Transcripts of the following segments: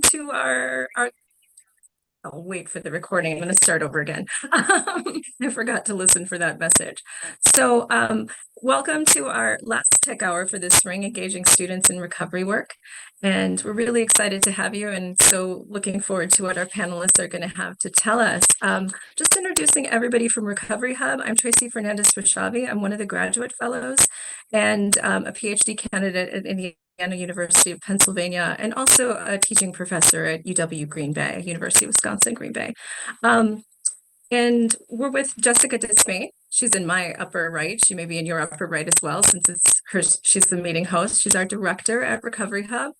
to our I'll wait for the recording. I'm going to start over again. I forgot to listen for that message. So welcome to our last tech hour for this spring, engaging students in recovery work. And we're really excited to have you, and so looking forward to what our panelists are going to have to tell us. Just introducing everybody from Recovery Hub. I'm Tracy Fernandez-Rashavi. I'm one of the graduate fellows and a PhD candidate at Indiana University of Pennsylvania, and also a teaching professor at UW Green Bay, University of Wisconsin, Green Bay. And we're with Jessica Desmain. She's in my upper right. She may be in your upper right as well, since she's the meeting host. She's our director at Recovery Hub.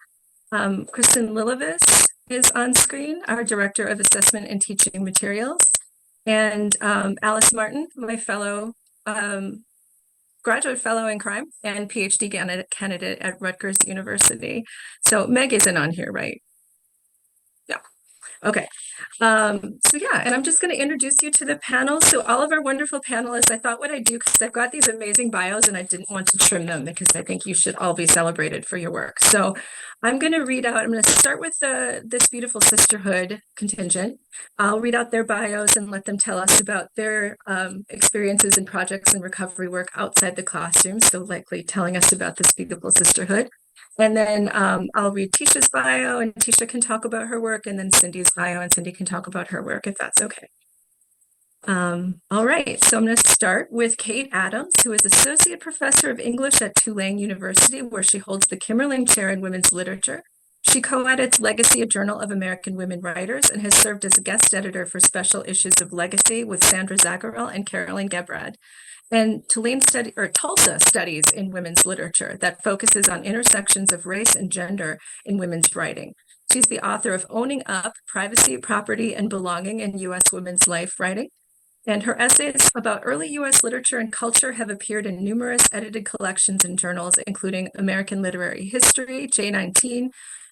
Kristen Lillevis is on screen, our director of assessment and teaching materials. And Alice Martin, my fellow graduate fellow in crime and PhD candidate at Rutgers University. So Meg isn't on here, right? Yeah. Okay. So yeah, and I'm just going to introduce you to the panel. So all of our wonderful panelists, I thought what I'd do, because I've got these amazing bios and I didn't want to trim them because I think you should all be celebrated for your work. So I'm going to read out, I'm going to start with this beautiful sisterhood contingent. I'll read out their bios and let them tell us about their experiences and projects and recovery work outside the classroom. So likely telling us about this beautiful sisterhood. And then I'll read Tisha's bio, and Tisha can talk about her work, and then Cindy's bio, and Cindy can talk about her work, if that's okay. All right, so I'm going to start with Kate Adams, who is Associate Professor of English at Tulane University, where she holds the Kimmerling Chair in Women's Literature. She co-edits Legacy, a Journal of American Women Writers, and has served as a guest editor for special issues of Legacy with Sandra Zagarel and Carolyn Gebrad. And Tulsa studies in women's literature that focuses on intersections of race and gender in women's writing. She's the author of Owning Up, Privacy, Property, and Belonging in U.S. Women's Life Writing. And her essays about early U.S. literature and culture have appeared in numerous edited collections and journals, including American Literary History, J19,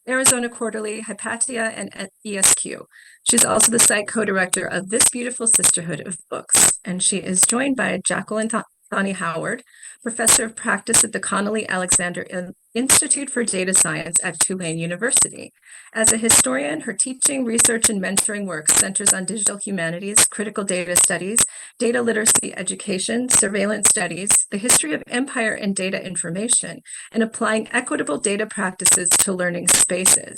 Arizona Quarterly, Hypatia, and ESQ. She's also the site co-director of This Beautiful Sisterhood of Books, and she is joined by Jacqueline Thani Howard, Professor of Practice at the Connolly Alexander Institute for Data Science at Tulane University. As a historian, her teaching, research, and mentoring work centers on digital humanities, critical data studies, data literacy education, surveillance studies, the history of empire and data information, and applying equitable data practices to learning spaces.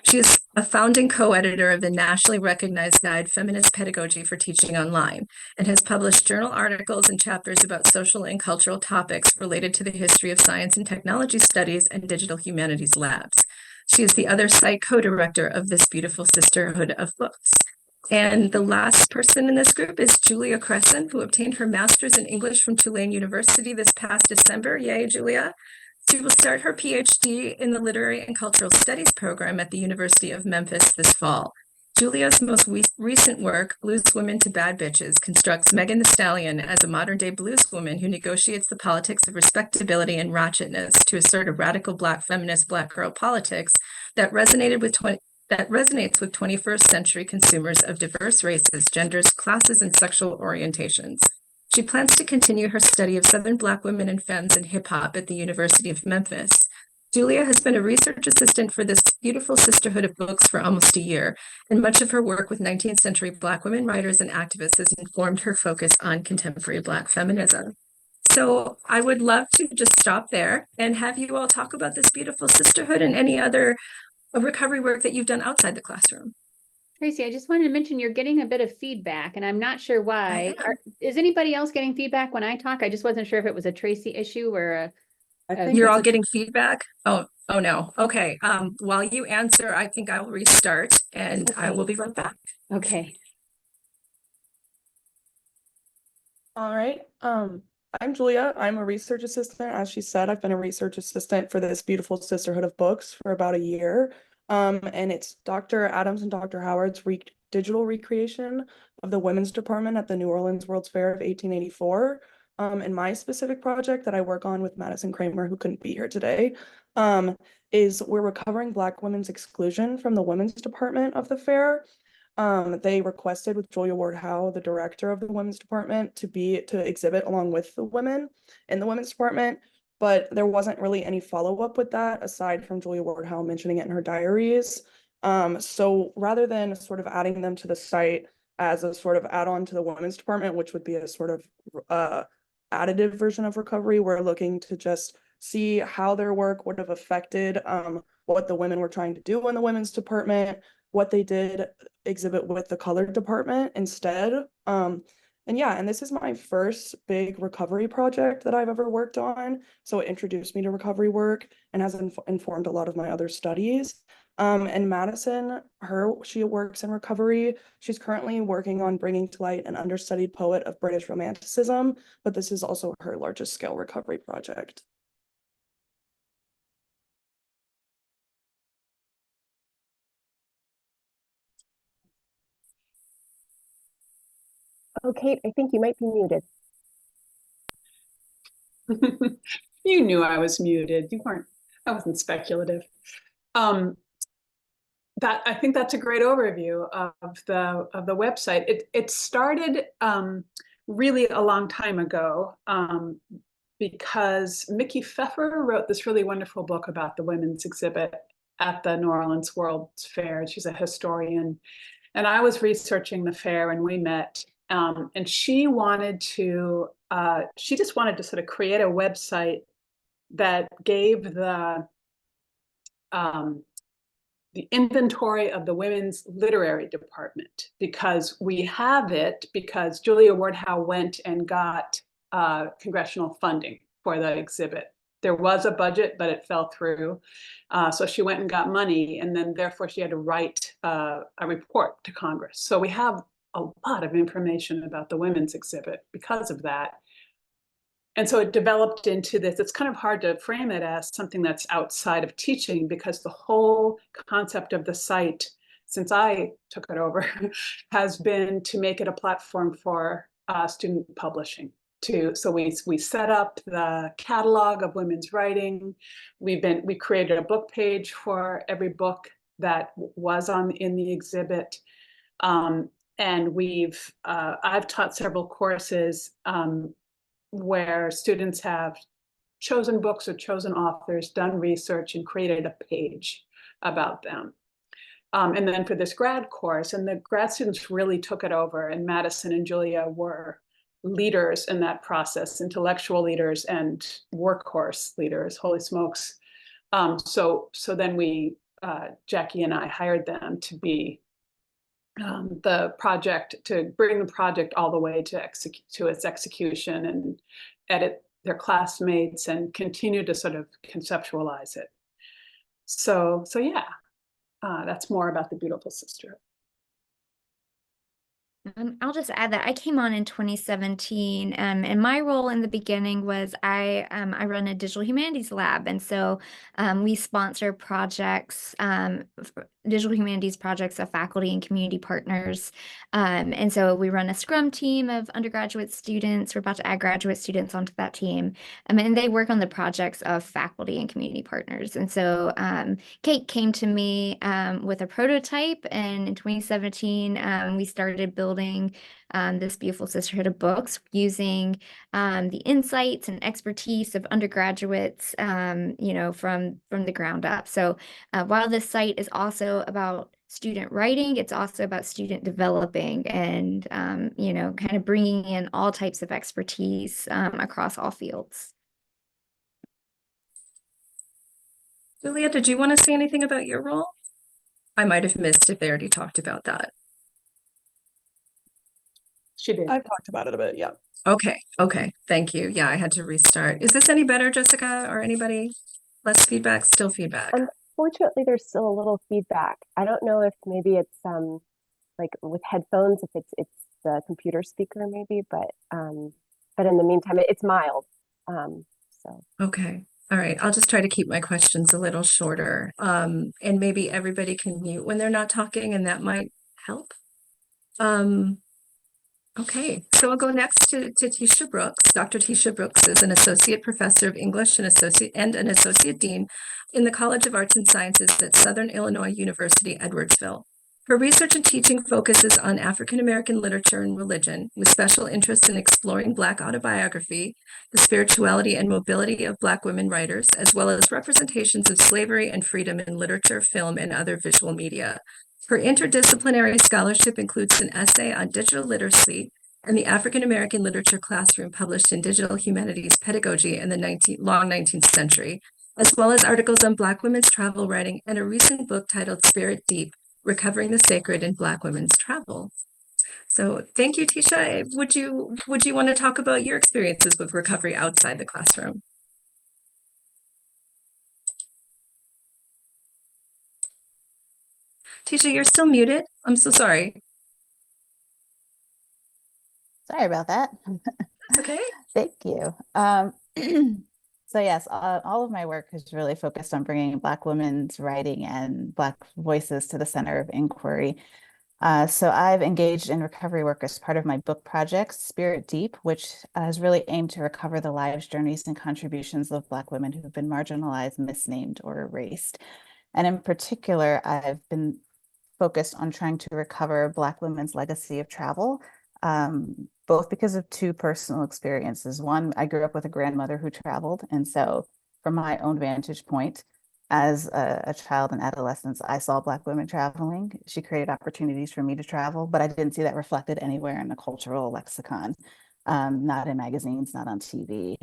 She is a founding co-editor of the nationally recognized guide Feminist Pedagogy for Teaching Online, and has published journal articles and chapters about social and cultural topics related to the history of science and technology studies and digital humanities labs. She is the other site co-director of This Beautiful Sisterhood of Books. And the last person in this group is Julia Crescent, who obtained her master's in English from Tulane University this past December. Yay, Julia. She will start her PhD in the Literary and Cultural Studies program at the University of Memphis this fall. Julia's most recent work, Blues Women to Bad Bitches, constructs Megan Thee Stallion as a modern-day blues woman who negotiates the politics of respectability and ratchetness to assert a radical Black feminist Black girl politics that resonates with 21st century consumers of diverse races, genders, classes, and sexual orientations. She plans to continue her study of Southern Black women and femmes in hip-hop at the University of Memphis. Julia has been a research assistant for This Beautiful Sisterhood of Books for almost a year, and much of her work with 19th century Black women writers and activists has informed her focus on contemporary Black feminism. So I would love to just stop there and have you all talk about This Beautiful Sisterhood and any other recovery work that you've done outside the classroom. Tracy, I just wanted to mention you're getting a bit of feedback, and I'm not sure why. Is anybody else getting feedback when I talk? I just wasn't sure if it was a Tracy issue or you're all getting feedback? Oh no. Okay. While you answer, I think I will restart and I will be right back. Okay. All right. I'm Julia. I'm a research assistant. As she said, I've been a research assistant for This Beautiful Sisterhood of Books for about a year. And it's Dr. Adams and Dr. Howard's digital recreation of the women's department at the New Orleans World's Fair of 1884. And my specific project that I work on with Madison Kramer, who couldn't be here today, is we're recovering Black women's exclusion from the women's department of the fair. They requested with Julia Ward Howe, the director of the women's department, to exhibit along with the women in the women's department, but there wasn't really any follow-up with that aside from Julia Ward Howe mentioning it in her diaries. So rather than sort of adding them to the site as a sort of add-on to the women's department, which would be a sort of additive version of recovery, we're looking to just see how their work would have affected what the women were trying to do in the women's department, what they did exhibit with the colored department instead. And yeah, and this is my first big recovery project that I've ever worked on. So it introduced me to recovery work and has informed a lot of my other studies. And Madison, she works in recovery. She's currently working on bringing to light an understudied poet of British Romanticism, but this is also her largest scale recovery project. Oh, Kate, I think you might be muted. You knew I was muted. You weren't, I wasn't speculative. I think that's a great overview of the website. It started really a long time ago because Mickey Pfeffer wrote this really wonderful book about the women's exhibit at the New Orleans World's Fair. She's a historian, and I was researching the fair, and we met. And she just wanted to sort of create a website that gave the inventory of the women's literary department, because we have it because Julia Ward Howe went and got congressional funding for the exhibit. There was a budget, but it fell through. So she went and got money, and then therefore she had to write a report to Congress. So we have a lot of information about the women's exhibit because of that. And so it developed into this. It's kind of hard to frame it as something that's outside of teaching, because the whole concept of the site, since I took it over, has been to make it a platform for student publishing. So we set up the catalog of women's writing. We created a book page for every book that was in the exhibit. And I've taught several courses where students have chosen books or chosen authors, done research, and created a page about them. And then for this grad course, and the grad students really took it over, and Madison and Julia were leaders in that process, intellectual leaders and workhorse leaders, holy smokes. So then Jackie and I hired them to be the project, to bring the project all the way to its execution, and edit their classmates and continue to sort of conceptualize it. So yeah, that's more about the Beautiful Sisterhood. I'll just add that I came on in 2017, and my role in the beginning was I run a digital humanities lab, and so we sponsor projects, digital humanities projects of faculty and community partners, and so we run a Scrum team of undergraduate students. We're about to add graduate students onto that team, and they work on the projects of faculty and community partners. And so Kate came to me with a prototype, and in 2017 we started building this beautiful sisterhood of books using the insights and expertise of undergraduates, from the ground up. So while this site is also about student writing, it's also about student developing and, kind of bringing in all types of expertise across all fields. Julia, did you want to say anything about your role? I might have missed if they already talked about that. She did. I've talked about it a bit, yeah. Okay, thank you. Yeah, I had to restart. Is this any better, Jessica, or anybody? Less feedback, still feedback? Unfortunately, there's still a little feedback. I don't know if maybe it's like with headphones, if it's the computer speaker maybe, but in the meantime, it's mild. So Okay, all right. I'll just try to keep my questions a little shorter. And maybe everybody can mute when they're not talking, and that might help. Okay, so I'll go next to Tisha Brooks. Dr. Tisha Brooks is an associate professor of English and an associate dean in the College of Arts and Sciences at Southern Illinois University, Edwardsville. Her research and teaching focuses on African American literature and religion, with special interest in exploring Black autobiography, the spirituality and mobility of Black women writers, as well as representations of slavery and freedom in literature, film, and other visual media. Her interdisciplinary scholarship includes an essay on digital literacy and the African American literature classroom published in Digital Humanities Pedagogy in the long 19th century, as well as articles on Black women's travel writing and a recent book titled Spirit Deep, Recovering the Sacred in Black Women's Travel. So thank you, Tisha. Would you want to talk about your experiences with recovery outside the classroom? Tisha, you're still muted. I'm so sorry. Sorry about that. Okay. Thank you. So yes, all of my work is really focused on bringing Black women's writing and Black voices to the center of inquiry. So I've engaged in recovery work as part of my book project, Spirit Deep, which has really aimed to recover the lives, journeys, and contributions of Black women who have been marginalized, misnamed, or erased. And in particular, I've been focused on trying to recover Black women's legacy of travel, both because of two personal experiences. One, I grew up with a grandmother who traveled. And so from my own vantage point, as a child and adolescence, I saw Black women traveling. She created opportunities for me to travel, but I didn't see that reflected anywhere in the cultural lexicon, not in magazines, not on TV.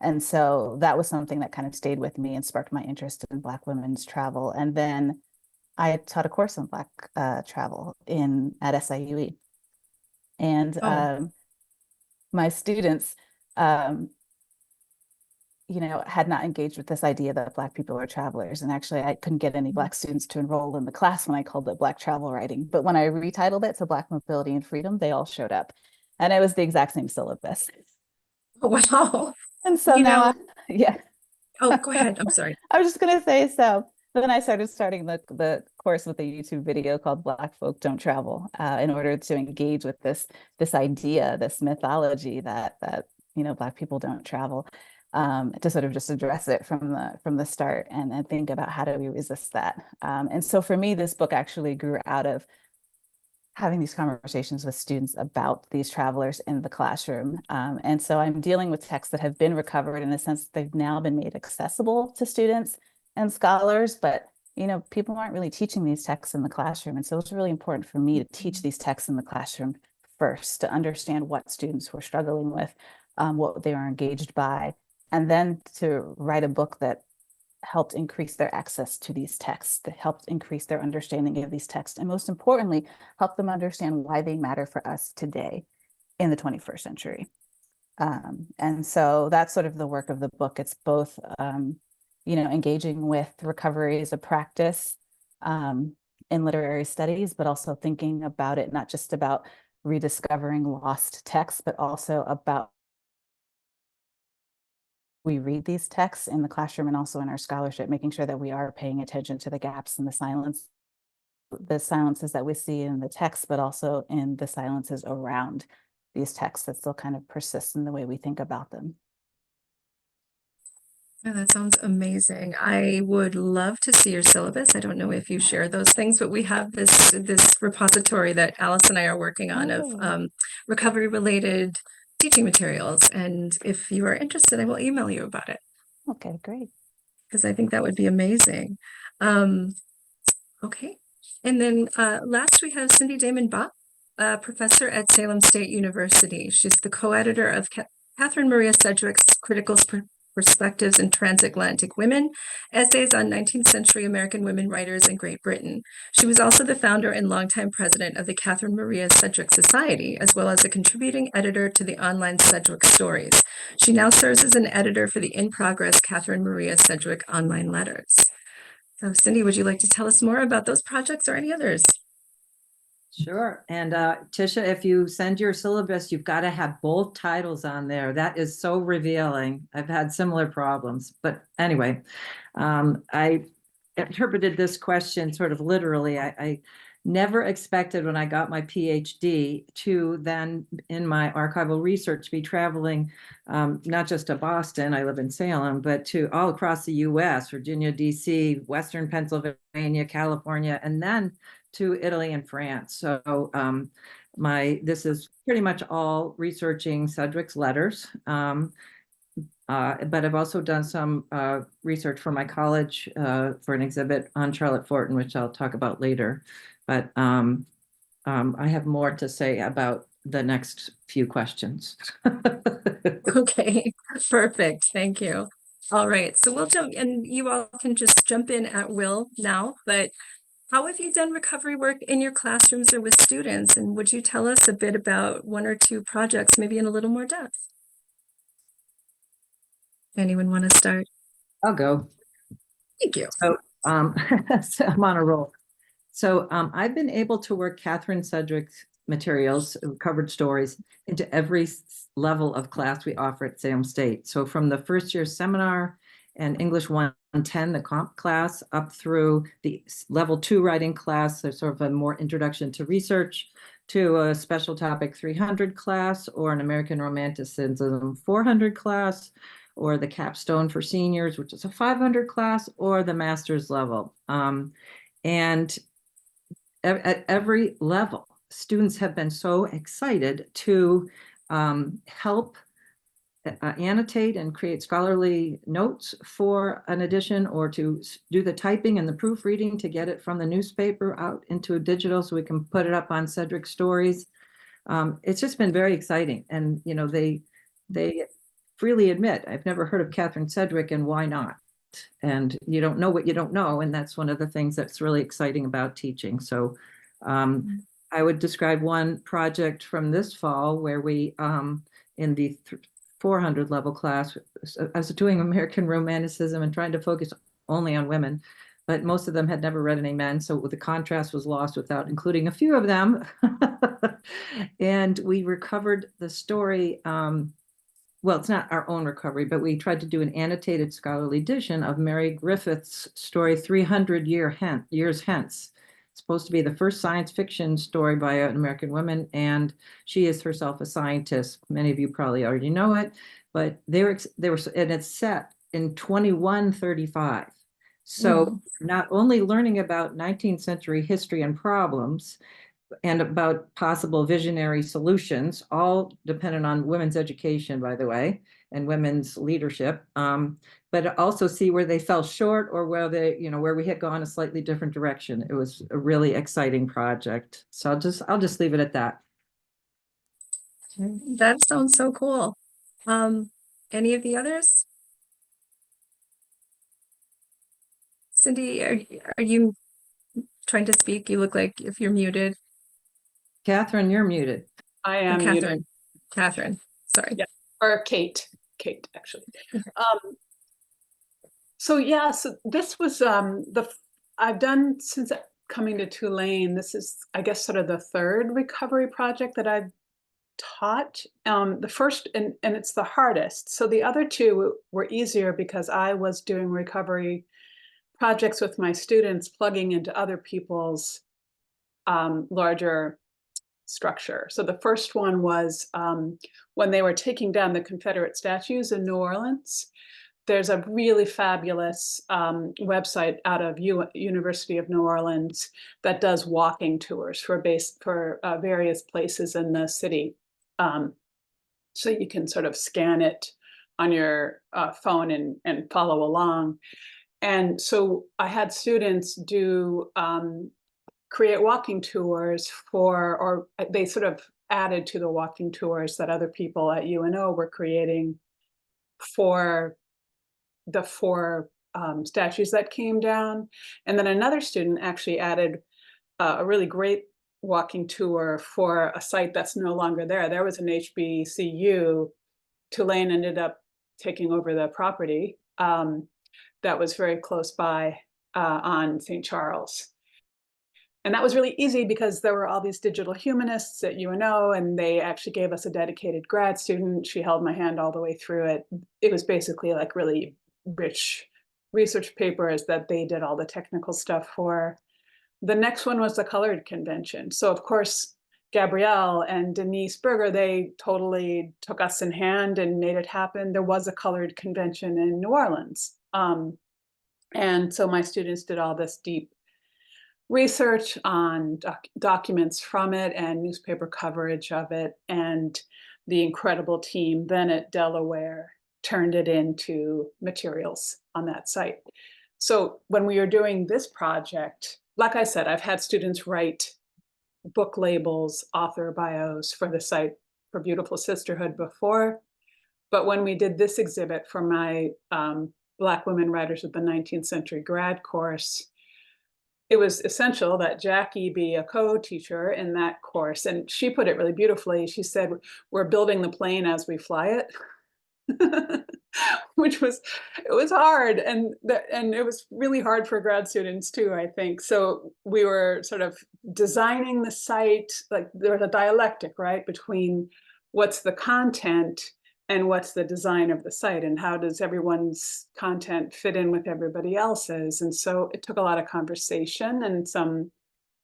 And so that was something that kind of stayed with me and sparked my interest in Black women's travel. And then I taught a course on Black travel at SIUE. And my students, had not engaged with this idea that Black people are travelers. And actually, I couldn't get any Black students to enroll in the class when I called it Black travel writing. But when I retitled it to Black mobility and freedom, they all showed up. And it was the exact same syllabus. Wow. And so yeah. Oh, go ahead. I'm sorry. I was just going to say, so then I started the course with a YouTube video called Black Folk Don't Travel, in order to engage with this idea, this mythology that Black people don't travel, to sort of just address it from the start and think about how do we resist that. And so for me, this book actually grew out of having these conversations with students about these travelers in the classroom. And so I'm dealing with texts that have been recovered in the sense that they've now been made accessible to students and scholars, but people aren't really teaching these texts in the classroom. And so it's really important for me to teach these texts in the classroom first, to understand what students were struggling with, what they were engaged by, and then to write a book that helped increase their access to these texts, that helped increase their understanding of these texts, and most importantly, help them understand why they matter for us today in the 21st century. And so that's sort of the work of the book. It's both engaging with recovery as a practice in literary studies, but also thinking about it, not just about rediscovering lost texts, but also about we read these texts in the classroom and also in our scholarship, making sure that we are paying attention to the gaps and the silences that we see in the text, but also in the silences around these texts that still kind of persist in the way we think about them. Oh, that sounds amazing. I would love to see your syllabus. I don't know if you share those things, but we have this repository that Alice and I are working on of recovery related teaching materials. And if you are interested, I will email you about it. Okay, great. Because I think that would be amazing. Okay. And then last we have Cindy Damon Bach, professor at Salem State University. She's the co-editor of Catherine Maria Sedgwick's Critical Perspectives in Transatlantic Women, Essays on 19th Century American Women Writers in Great Britain. She was also the founder and longtime president of the Catherine Maria Sedgwick Society, as well as a contributing editor to the online Sedgwick Stories. She now serves as an editor for the in-progress Catherine Maria Sedgwick online letters. So Cindy, would you like to tell us more about those projects or any others? Sure. And Tisha, if you send your syllabus, you've got to have both titles on there. That is so revealing. I've had similar problems. But anyway, I interpreted this question sort of literally. I never expected when I got my PhD to then in my archival research be traveling not just to Boston, I live in Salem, but to all across the US, Virginia, DC, Western Pennsylvania, California, and then to Italy and France. So this is pretty much all researching Sedgwick's letters. But I've also done some research for my college for an exhibit on Charlotte Fortin, which I'll talk about later. But I have more to say about the next few questions. Okay, perfect. Thank you. All right, so we'll jump, and you all can just jump in at will now, but how have you done recovery work in your classrooms or with students? And would you tell us a bit about one or two projects, maybe in a little more depth? Anyone want to start? I'll go. Thank you. So, so I'm on a roll. So I've been able to work Catherine Sedgwick's materials, recovered stories, into every level of class we offer at Salem State. So from the first year seminar and English 110, the comp class, up through the level 2 writing class, so sort of a more introduction to research, to a special topic 300 class, or an American Romanticism 400 class, or the capstone for seniors, which is a 500 class, or the master's level. And at every level, students have been so excited to help annotate and create scholarly notes for an edition, or to do the typing and the proofreading to get it from the newspaper out into a digital so we can put it up on Sedgwick Stories. It's just been very exciting. And, you know, they freely admit, I've never heard of Catherine Sedgwick, and why not? And you don't know what you don't know. And that's one of the things that's really exciting about teaching. So I would describe one project from this fall where we, in the 400 level class, I was doing American Romanticism and trying to focus only on women, but most of them had never read any men. So the contrast was lost without including a few of them. And we recovered the story. Well, it's not our own recovery, but we tried to do an annotated scholarly edition of Mary Griffith's story 300 years hence. It's supposed to be the first science fiction story by an American woman, and she is herself a scientist. Many of you probably already know it, but they were, and it's set in 2135. So not only learning about 19th century history and problems, and about possible visionary solutions, all dependent on women's education, by the way, and women's leadership, but also see where they fell short, or where they, you know, where we had gone a slightly different direction. It was a really exciting project. So I'll just leave it at that. That sounds so cool. Any of the others? Cindy, are you trying to speak? You look like if you're muted. Catherine, you're muted. I am muted. Catherine, sorry. Yeah, or Kate, actually. So yeah, so this was I've done since coming to Tulane. This is, I guess, sort of the third recovery project that I've taught. The first, and it's the hardest. So the other two were easier because I was doing recovery projects with my students, plugging into other people's larger structure. So the first one was when they were taking down the Confederate statues in New Orleans. There's a really fabulous website out of University of New Orleans that does walking tours for various places in the city. So you can sort of scan it on your phone and follow along. And so I had students do create walking tours or they sort of added to the walking tours that other people at UNO were creating for the 4 statues that came down. And then another student actually added a really great walking tour for a site that's no longer there. There was an HBCU. Tulane ended up taking over the property that was very close by on St. Charles. And that was really easy because there were all these digital humanists at UNO, and they actually gave us a dedicated grad student. She held my hand all the way through it. It was basically like really rich research papers that they did all the technical stuff for. the next one was the colored convention. So of course, Gabrielle and Denise Berger, they totally took us in hand and made it happen. There was a colored convention in New Orleans. And so my students did all this deep research on documents from it and newspaper coverage of it. And the incredible team then at Delaware turned it into materials on that site. So when we were doing this project, like I said, I've had students write book labels, author bios for the site for Beautiful Sisterhood before. But when we did this exhibit for my Black Women Writers of the 19th Century grad course, it was essential that Jackie be a co-teacher in that course. And she put it really beautifully. She said, we're building the plane as we fly it. Which was, it was hard, and it was really hard for grad students too, I think. So we were sort of designing the site, like there was a dialectic, right, between what's the content and what's the design of the site, and how does everyone's content fit in with everybody else's. And so it took a lot of conversation and some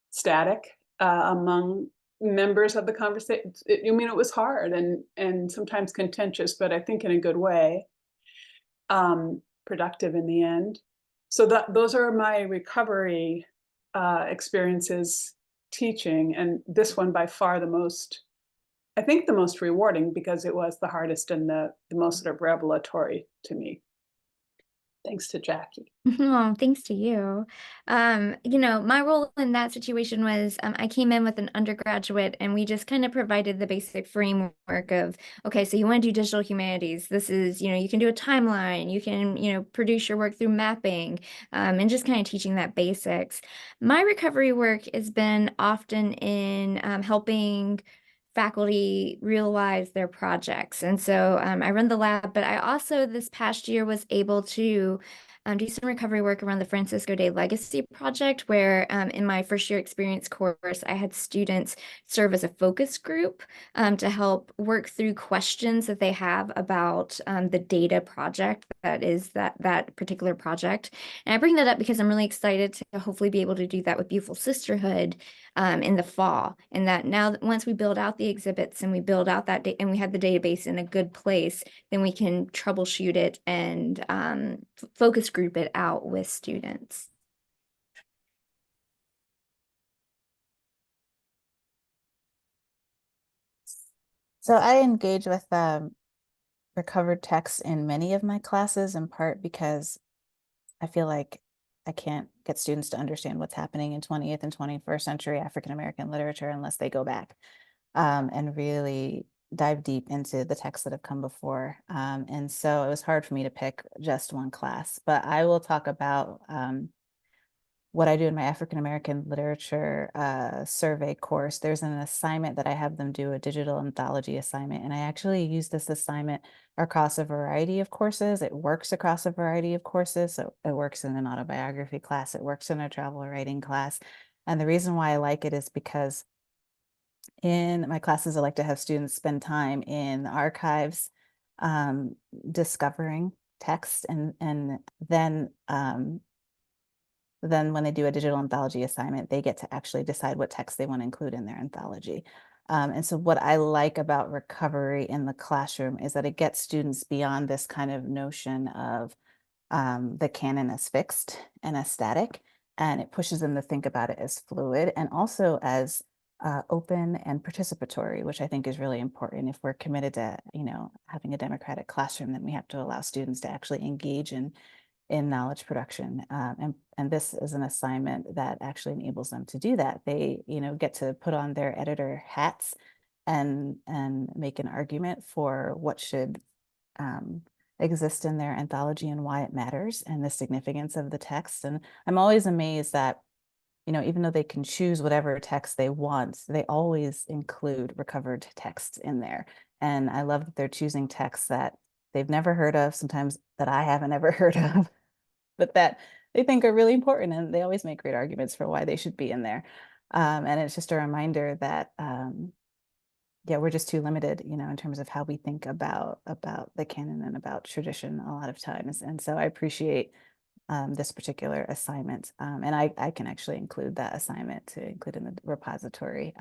static among members of the conversation. I mean, it was hard and sometimes contentious, but I think in a good way, productive in the end. So those are my recovery experiences teaching, and this one by far the most, I think the most rewarding, because it was the hardest and the most sort of revelatory to me. Thanks to Jackie. Oh, thanks to you. My role in that situation was I came in with an undergraduate and we just kind of provided the basic framework of, okay, so you want to do digital humanities. This is, you can do a timeline, you can, produce your work through mapping, and just kind of teaching that basics. My recovery work has been often in helping faculty realize their projects. And so I run the lab, but I also this past year was able to do some recovery work around the Francisco Day Legacy Project, where in my first year experience course, I had students serve as a focus group to help work through questions that they have about the data project that is that particular project. And I bring that up because I'm really excited to hopefully be able to do that with Beautiful Sisterhood in the fall. And that now once we build out the exhibits and we build out that and we have the database in a good place, then we can troubleshoot it and focus group it out with students. So I engage with recovered text in many of my classes, in part because I feel like I can't get students to understand what's happening in 20th and 21st century African American literature unless they go back and really dive deep into the texts that have come before. And so it was hard for me to pick just one class, but I will talk about what I do in my African American literature survey course. There's an assignment that I have them do, a digital anthology assignment, and I actually use this assignment across a variety of courses. It works across a variety of courses. So it works in an autobiography class, it works in a travel writing class. And the reason why I like it is because in my classes, I like to have students spend time in archives discovering text, and then when they do a digital anthology assignment, they get to actually decide what text they want to include in their anthology. And so what I like about recovery in the classroom is that it gets students beyond this kind of notion of the canon as fixed and as static, and it pushes them to think about it as fluid and also as open and participatory, which I think is really important. If we're committed to, having a democratic classroom, then we have to allow students to actually engage in knowledge production. And this is an assignment that actually enables them to do that. They, get to put on their editor hats and make an argument for what should exist in their anthology and why it matters and the significance of the text. And I'm always amazed that, even though they can choose whatever text they want, they always include recovered texts in there. And I love that they're choosing texts that they've never heard of, sometimes that I haven't ever heard of, but that they think are really important, and they always make great arguments for why they should be in there. And it's just a reminder that, we're just too limited, in terms of how we think about the canon and about tradition a lot of times. And so I appreciate this particular assignment. And I can actually include that assignment to include in the repository.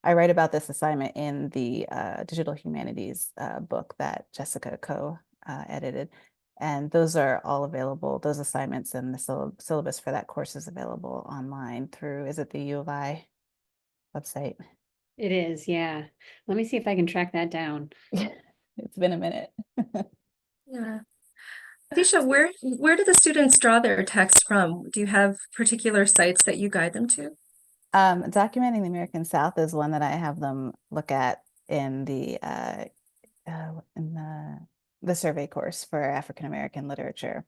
I write about this assignment in the Digital Humanities book that Jessica edited. And those are all available. Those assignments and the syllabus for that course is available online through, is it the U of I website? It is, yeah. Let me see if I can track that down. It's been a minute. Yeah. Tisha, where do the students draw their text from? Do you have particular sites that you guide them to? Documenting the American South is one that I have them look at in the survey course for African American literature.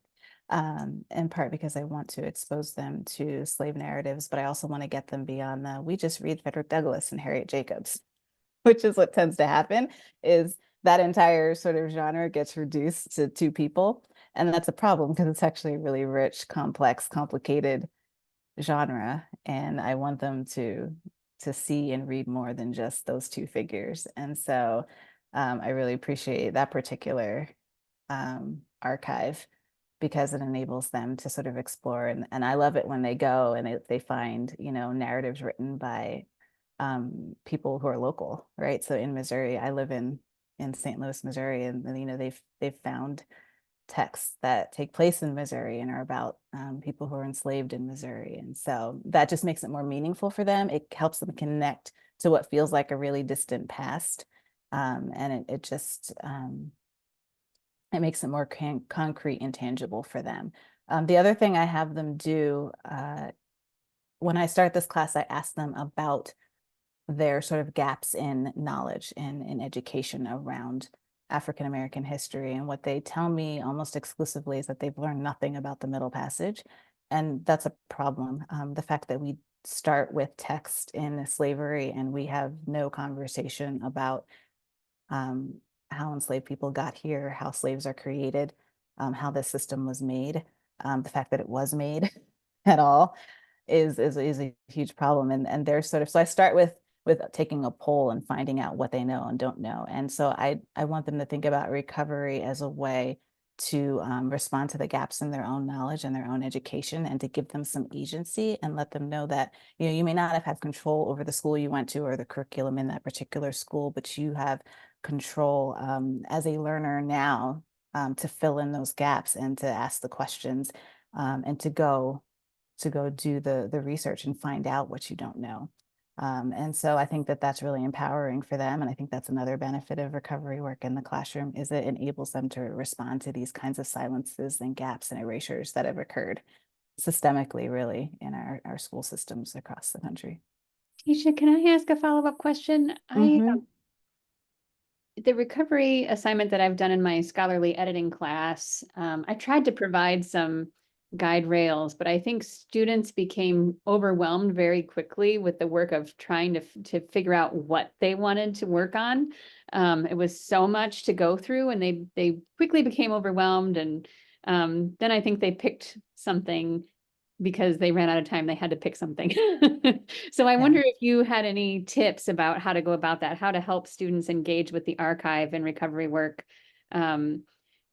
In part because I want to expose them to slave narratives, but I also want to get them beyond we just read Frederick Douglass and Harriet Jacobs, which is what tends to happen, is that entire sort of genre gets reduced to two people. And that's a problem because it's actually a really rich, complex, complicated genre. And I want them to see and read more than just those two figures. And so I really appreciate that particular archive because it enables them to sort of explore. And I love it when they go and they find, narratives written by people who are local, right? So in Missouri, I live in St. Louis, Missouri, and they've found texts that take place in Missouri and are about people who are enslaved in Missouri. And so that just makes it more meaningful for them. It helps them connect to what feels like a really distant past. And it just, it makes it more concrete and tangible for them. The other thing I have them do, when I start this class, I ask them about their sort of gaps in knowledge and in education around African American history. And what they tell me almost exclusively is that they've learned nothing about the Middle Passage. And that's a problem. The fact that we start with text in slavery and we have no conversation about how enslaved people got here, how slaves are created, how the system was made, the fact that it was made at all is a huge problem. And they're sort of, so I start with taking a poll and finding out what they know and don't know. And so I want them to think about recovery as a way to respond to the gaps in their own knowledge and their own education, and to give them some agency and let them know that, you may not have had control over the school you went to or the curriculum in that particular school, but you have control as a learner now to fill in those gaps and to ask the questions and to go do the research and find out what you don't know. And so I think that that's really empowering for them. And I think that's another benefit of recovery work in the classroom, is it enables them to respond to these kinds of silences and gaps and erasures that have occurred systemically, really, in our school systems across the country. Tisha, can I ask a follow-up question? The recovery assignment that I've done in my scholarly editing class, I tried to provide some guide rails, but I think students became overwhelmed very quickly with the work of trying to figure out what they wanted to work on. It was so much to go through, and they quickly became overwhelmed. And then I think they picked something because they ran out of time. They had to pick something. So I wonder if you had any tips about how to go about that, how to help students engage with the archive and recovery work,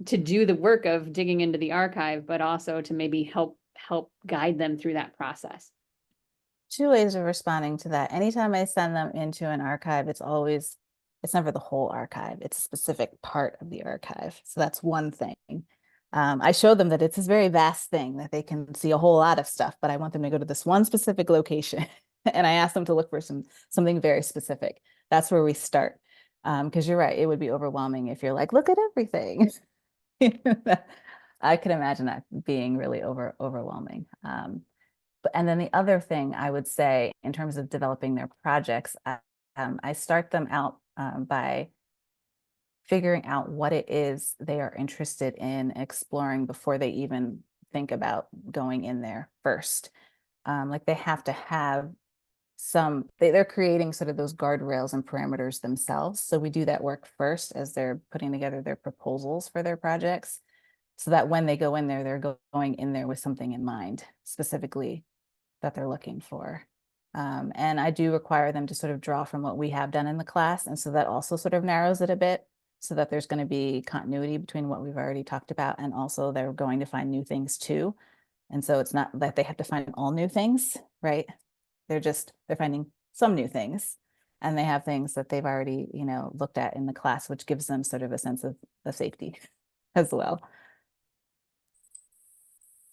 to do the work of digging into the archive, but also to maybe help guide them through that process. Two ways of responding to that. Anytime I send them into an archive, it's never the whole archive. It's a specific part of the archive. So that's one thing. I show them that it's this very vast thing, that they can see a whole lot of stuff, but I want them to go to this one specific location. And I ask them to look for something very specific. That's where we start. Because you're right, it would be overwhelming if you're like, look at everything. I can imagine that being really overwhelming. And then the other thing I would say in terms of developing their projects, I start them out by figuring out what it is they are interested in exploring before they even think about going in there first. Like they have to have they're creating sort of those guardrails and parameters themselves. So we do that work first as they're putting together their proposals for their projects, so that when they go in there, they're going in there with something in mind specifically that they're looking for. And I do require them to sort of draw from what we have done in the class. And so that also sort of narrows it a bit. so that there's going to be continuity between what we've already talked about, and also they're going to find new things too. And so it's not that they have to find all new things, right? They're finding some new things, and they have things that they've already, looked at in the class, which gives them sort of a sense of safety as well.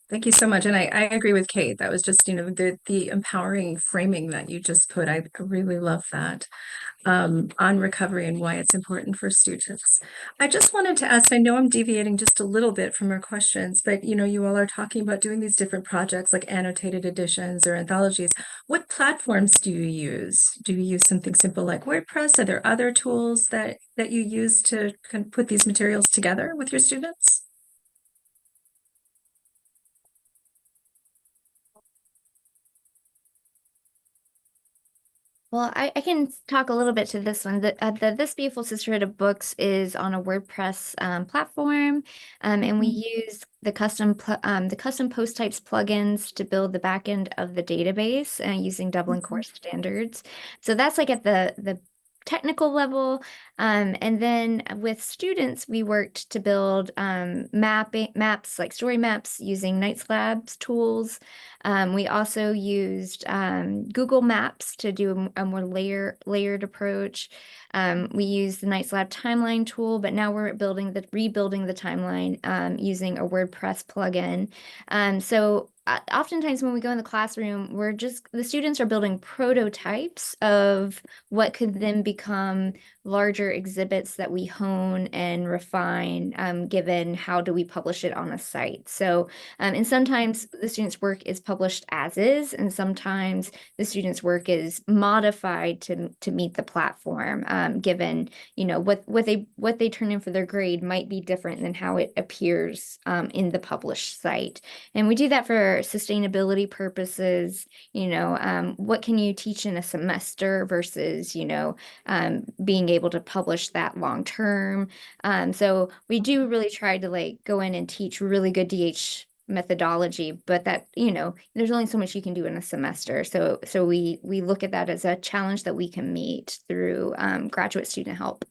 Thank you so much. And I agree with Kate. That was just, the empowering framing that you just put. I really love that on recovery and why it's important for students. I just wanted to ask, I know I'm deviating just a little bit from our questions, but you all are talking about doing these different projects like annotated editions or anthologies. What platforms do you use? Do you use something simple like WordPress? Are there other tools that you use to kind of put these materials together with your students? Well, I can talk a little bit to this one. The This Beautiful Sisterhood of Books is on a WordPress platform, and we use the custom post types plugins to build the backend of the database using Dublin Core standards. So that's like at the technical level. And then with students, we worked to build maps like story maps using Knights Labs tools. We also used Google Maps to do a more layered approach. We used the Knights Lab timeline tool, but now we're rebuilding the timeline using a WordPress plugin. So oftentimes when we go in the classroom, the students are building prototypes of what could then become larger exhibits that we hone and refine, given how do we publish it on a site. So, and sometimes the students' work is published as is, and sometimes the students' work is modified to meet the platform, given, what they turn in for their grade might be different than how it appears in the published site. And we do that for sustainability purposes. What can you teach in a semester versus, being able to publish that long term. So we do really try to go in and teach really good DH methodology, but that, there's only so much you can do in a semester. So we look at that as a challenge that we can meet through graduate student help.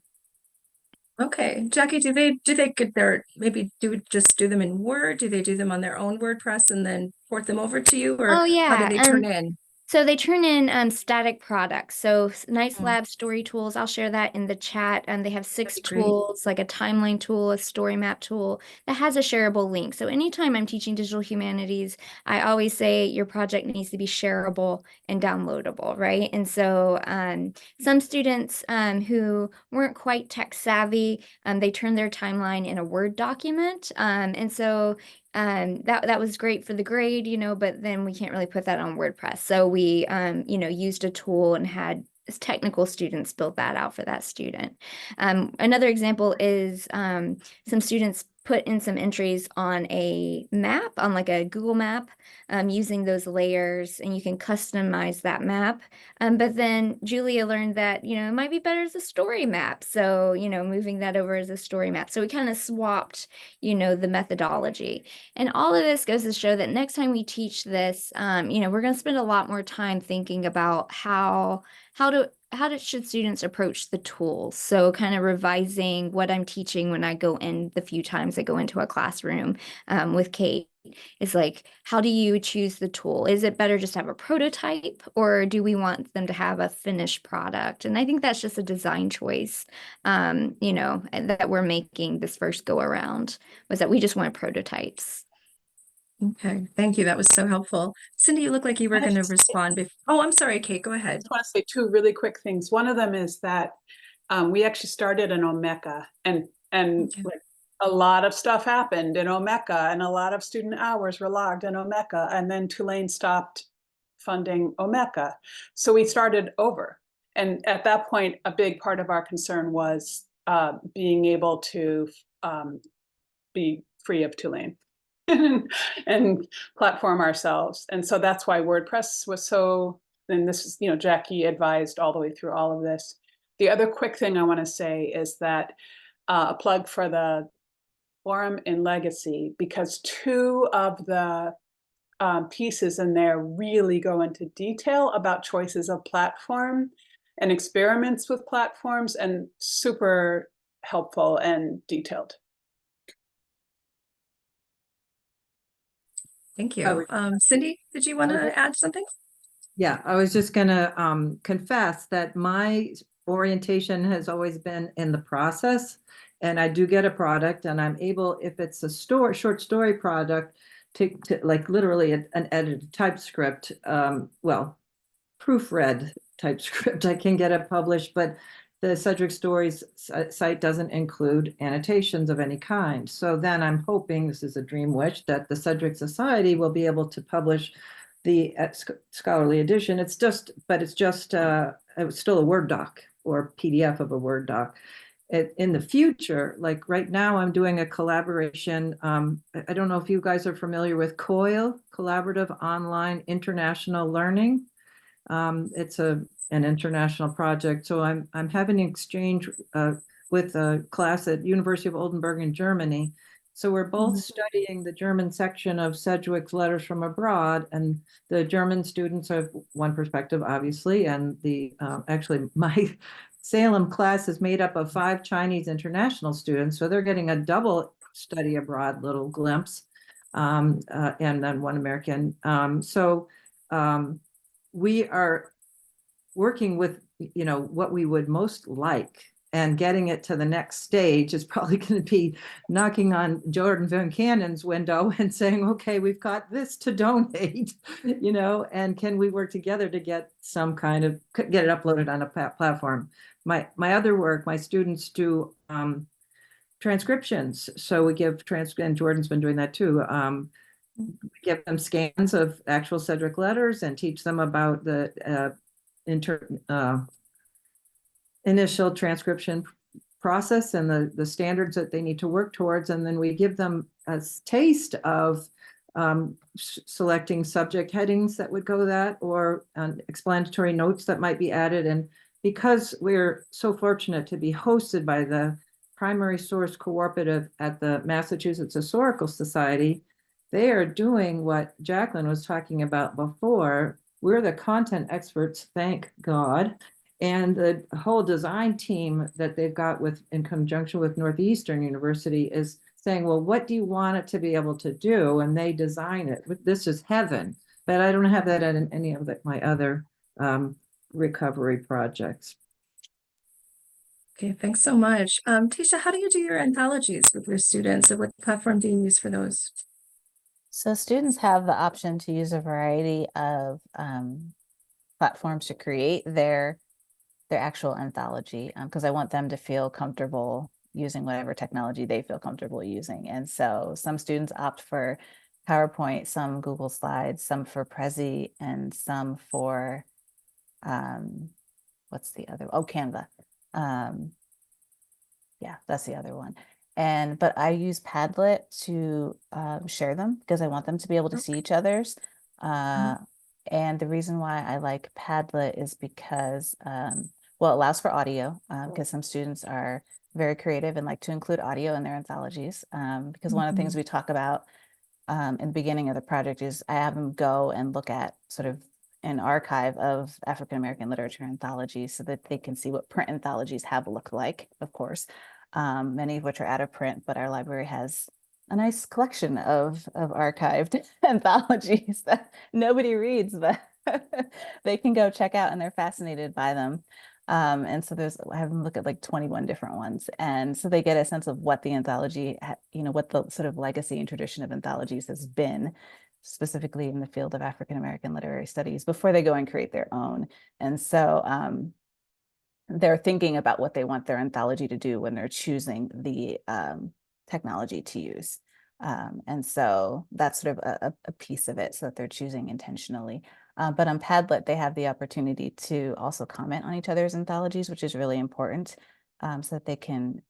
Okay, Jackie, do they get maybe just do them in Word? Do they do them on their own WordPress and then port them over to you, or Oh yeah, how do they turn in? So they turn in static products. So Knights Lab story tools, I'll share that in the chat. And they have 6 tools, like a timeline tool, a story map tool that has a shareable link. So anytime I'm teaching digital humanities, I always say your project needs to be shareable and downloadable, right? And so some students who weren't quite tech savvy, they turned their timeline in a Word document. And so that was great for the grade, but then we can't really put that on WordPress. So we, used a tool and had technical students build that out for that student. Another example is some students put in some entries on a map, on like a Google map, using those layers, and you can customize that map. But then Julia learned that, it might be better as a story map. So, moving that over as a story map. So we kind of swapped, the methodology. And all of this goes to show that next time we teach this, we're going to spend a lot more time thinking about how should students approach the tools? So kind of revising what I'm teaching when I go in the few times I go into a classroom with Kate. Is like, how do you choose the tool? Is it better just to have a prototype, or do we want them to have a finished product? And I think that's just a design choice, that we're making this first go around, was that we just wanted prototypes. Okay, thank you. That was so helpful. Cindy, you look like you were going to respond. Oh, I'm sorry, Kate, go ahead. I just want to say 2 really quick things. One of them is that we actually started in Omeka, and like a lot of stuff happened in Omeka, and a lot of student hours were logged in Omeka, and then Tulane stopped funding Omeka. So we started over. And at that point, a big part of our concern was being able to be free of Tulane. and platform ourselves. And so that's why WordPress was so, and this is, Jackie advised all the way through all of this. The other quick thing I want to say is that a plug for the forum in Legacy, because 2 of the pieces in there really go into detail about choices of platform and experiments with platforms, and super helpful and detailed. Thank you. Cindy, did you want to add something? Yeah, I was just gonna confess that my orientation has always been in the process, and I do get a product, and I'm able, if it's a short story product, to like literally an edited typescript, well, proofread typescript, I can get it published, but the Cedric Stories site doesn't include annotations of any kind. So then I'm hoping, this is a dream wish, that the Cedric Society will be able to publish the scholarly edition. It's just still a Word doc or PDF of a Word doc. In the future, like right now, I'm doing a collaboration. I don't know if you guys are familiar with COIL, Collaborative Online International Learning. It's an international project. So I'm having an exchange with a class at University of Oldenburg in Germany. So we're both studying the German section of Sedgwick's Letters from Abroad, and the German students have one perspective, obviously, and the actually my Salem class is made up of 5 Chinese international students, so they're getting a double study abroad little glimpse, and then 1 American. We are working with, what we would most like, and getting it to the next stage is probably going to be knocking on Jordan Van Cannon's window and saying, okay, we've got this to donate, and can we work together to get some kind of, get it uploaded on a platform. My other work, my students do transcriptions. So we give and Jordan's been doing that too. Give them scans of actual Cedric letters and teach them about the initial transcription process and the standards that they need to work towards. And then we give them a taste of selecting subject headings that would go that, or explanatory notes that might be added. And because we're so fortunate to be hosted by the Primary Source Cooperative at the Massachusetts Historical Society, they are doing what Jacqueline was talking about before. We're the content experts, thank God. And the whole design team that they've got in conjunction with Northeastern University is saying, well, what do you want it to be able to do? And they design it. This is heaven. But I don't have that in any of my other recovery projects. Okay, thanks so much. Tisha, how do you do your anthologies with your students? And what platform do you use for those? So students have the option to use a variety of platforms to create their actual anthology, because I want them to feel comfortable using whatever technology they feel comfortable using. And so some students opt for PowerPoint, some Google Slides, some for Prezi, and some for what's the other? Oh, Canva. Yeah, that's the other one. But I use Padlet to share them because I want them to be able to see each other's. And the reason why I like Padlet is because, well, it allows for audio, because some students are very creative and like to include audio in their anthologies. Because one of the things we talk about in the beginning of the project is I have them go and look at sort of an archive of African-American literature anthologies so that they can see what print anthologies have looked like, of course, many of which are out of print, but our library has a nice collection of archived anthologies that nobody reads, but they can go check out and they're fascinated by them. And so I have them look at like 21 different ones. And so they get a sense of what the anthology, what the sort of legacy and tradition of anthologies has been, specifically in the field of African-American literary studies, before they go and create their own. And so they're thinking about what they want their anthology to do when they're choosing the technology to use. And so that's sort of a piece of it, so that they're choosing intentionally. But on Padlet, they have the opportunity to also comment on each other's anthologies, which is really important, so that they can,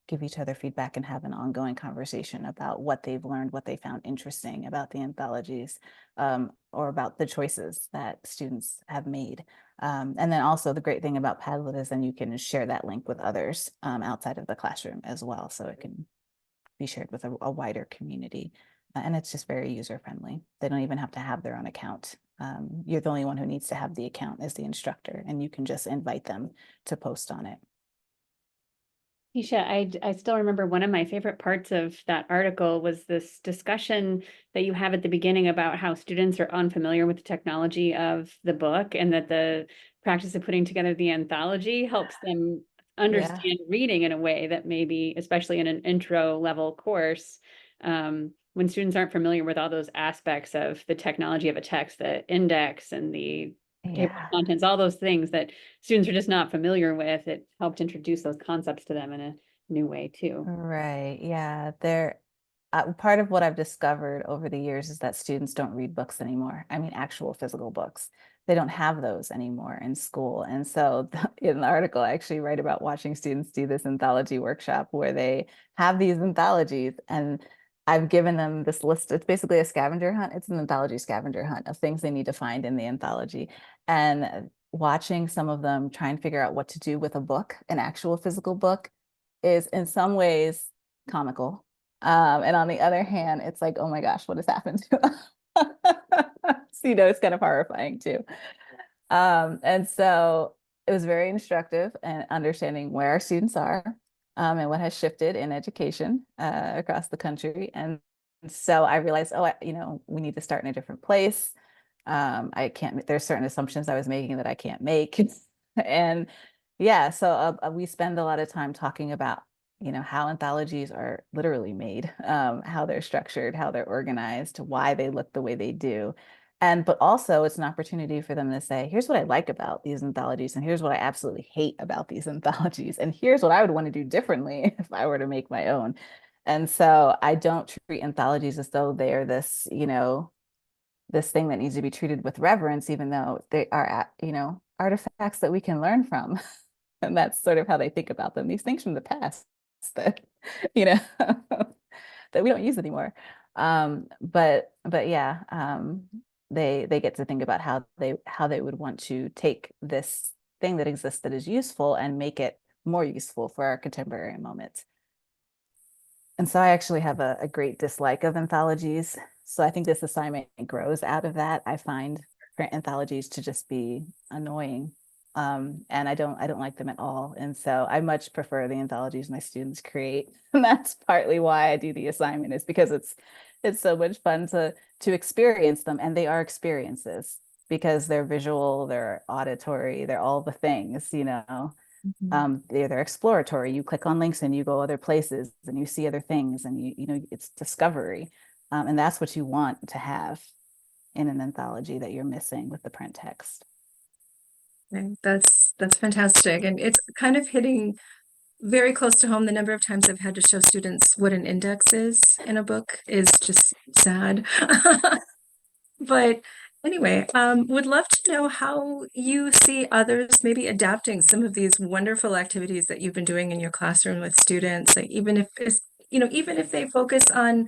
give each other feedback and have an ongoing conversation about what they've learned, what they found interesting about the anthologies, or about the choices that students have made. And then also the great thing about Padlet is then you can share that link with others outside of the classroom as well. So it can be shared with a wider community. And it's just very user-friendly. They don't even have to have their own account. You're the only one who needs to have the account as the instructor, and you can just invite them to post on it. Tisha, I still remember one of my favorite parts of that article was this discussion that you have at the beginning about how students are unfamiliar with the technology of the book, and that the practice of putting together the anthology helps them understand reading in a way that maybe, especially in an intro level course, when students aren't familiar with all those aspects of the technology of a text, the index and the table of contents, all those things that students are just not familiar with, it helped introduce those concepts to them in a new way too. Right. Yeah. Part of what I've discovered over the years is that students don't read books anymore. I mean, actual physical books. They don't have those anymore in school. And so in the article, I actually write about watching students do this anthology workshop where they have these anthologies, and I've given them this list. It's basically a scavenger hunt. It's an anthology scavenger hunt of things they need to find in the anthology. And watching some of them try and figure out what to do with a book, an actual physical book, is in some ways comical. And on the other hand, it's like, oh my gosh, what has happened to us? So, it's kind of horrifying too. And so it was very instructive in understanding where our students are, and what has shifted in education across the country. And so I realized, we need to start in a different place. There's certain assumptions I was making that I can't make. And yeah, so we spend a lot of time talking about, how anthologies are literally made, how they're structured, how they're organized, why they look the way they do. But also it's an opportunity for them to say, here's what I like about these anthologies, and here's what I absolutely hate about these anthologies, and here's what I would want to do differently if I were to make my own. And so I don't treat anthologies as though they're this, this thing that needs to be treated with reverence, even though they are, artifacts that we can learn from. And that's sort of how they think about them. These things from the past that, that we don't use anymore. But yeah, they get to think about how they would want to take this thing that exists that is useful and make it more useful for our contemporary moment. And so I actually have a great dislike of anthologies. So I think this assignment grows out of that. I find print anthologies to just be annoying. And I don't like them at all. And so I much prefer the anthologies my students create. And that's partly why I do the assignment, is because it's so much fun to experience them. And they are experiences because they're visual, they're auditory, they're all the things, they're exploratory. You click on links and you go other places and you see other things, and it's discovery. And that's what you want to have in an anthology that you're missing with the print text. That's fantastic. And it's kind of hitting very close to home. The number of times I've had to show students what an index is in a book is just sad. But anyway, would love to know how you see others maybe adapting some of these wonderful activities that you've been doing in your classroom with students, like even if they focus on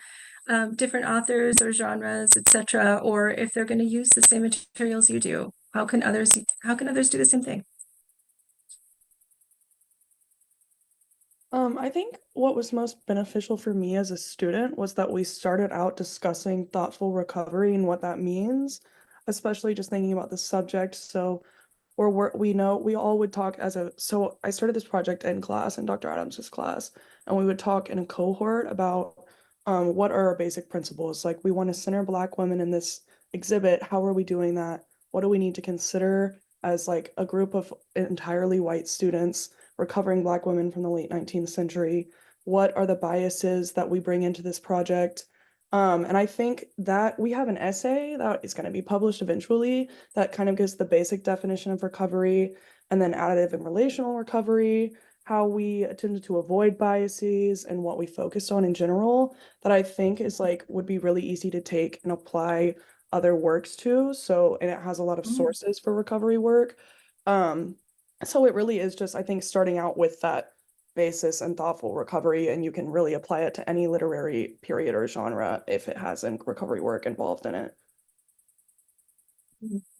different authors or genres, etc., or if they're going to use the same materials you do. How can others do the same thing? I think what was most beneficial for me as a student was that we started out discussing thoughtful recovery and what that means, especially just thinking about the subject. So, we all would talk so I started this project in class, in Dr. Adams's class, and we would talk in a cohort about what are our basic principles. Like, we want to center Black women in this exhibit. How are we doing that? What do we need to consider as like a group of entirely white students recovering Black women from the late 19th century? What are the biases that we bring into this project? And I think that we have an essay that is going to be published eventually that kind of gives the basic definition of recovery, and then additive and relational recovery, how we attempted to avoid biases, and what we focused on in general, that I think is would be really easy to take and apply other works to. And it has a lot of sources for recovery work. So it really is just, I think, starting out with that basis and thoughtful recovery, and you can really apply it to any literary period or genre if it has recovery work involved in it.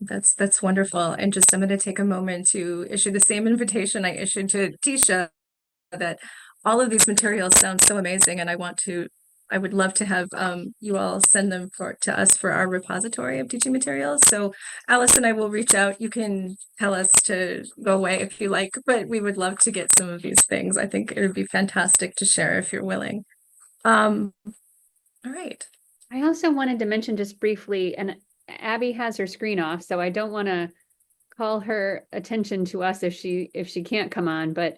That's wonderful. And just I'm going to take a moment to issue the same invitation I issued to Tisha, that all of these materials sound so amazing, and I want to I would love to have you all send them to us for our repository of teaching materials. So Alice and I will reach out. You can tell us to go away if you like, but we would love to get some of these things. I think it would be fantastic to share if you're willing. All right. I also wanted to mention just briefly, and Abby has her screen off, so I don't want to call her attention to us if she can't come on, but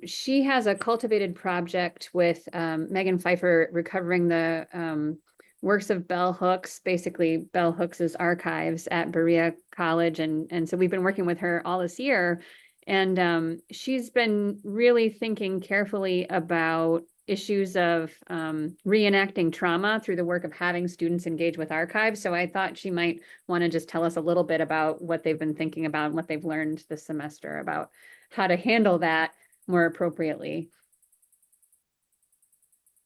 she has a cultivated project with Megan Pfeiffer recovering the works of Bell Hooks, basically Bell Hooks's archives at Berea College. And so we've been working with her all this year. And she's been really thinking carefully about issues of reenacting trauma through the work of having students engage with archives. So I thought she might want to just tell us a little bit about what they've been thinking about and what they've learned this semester about how to handle that more appropriately.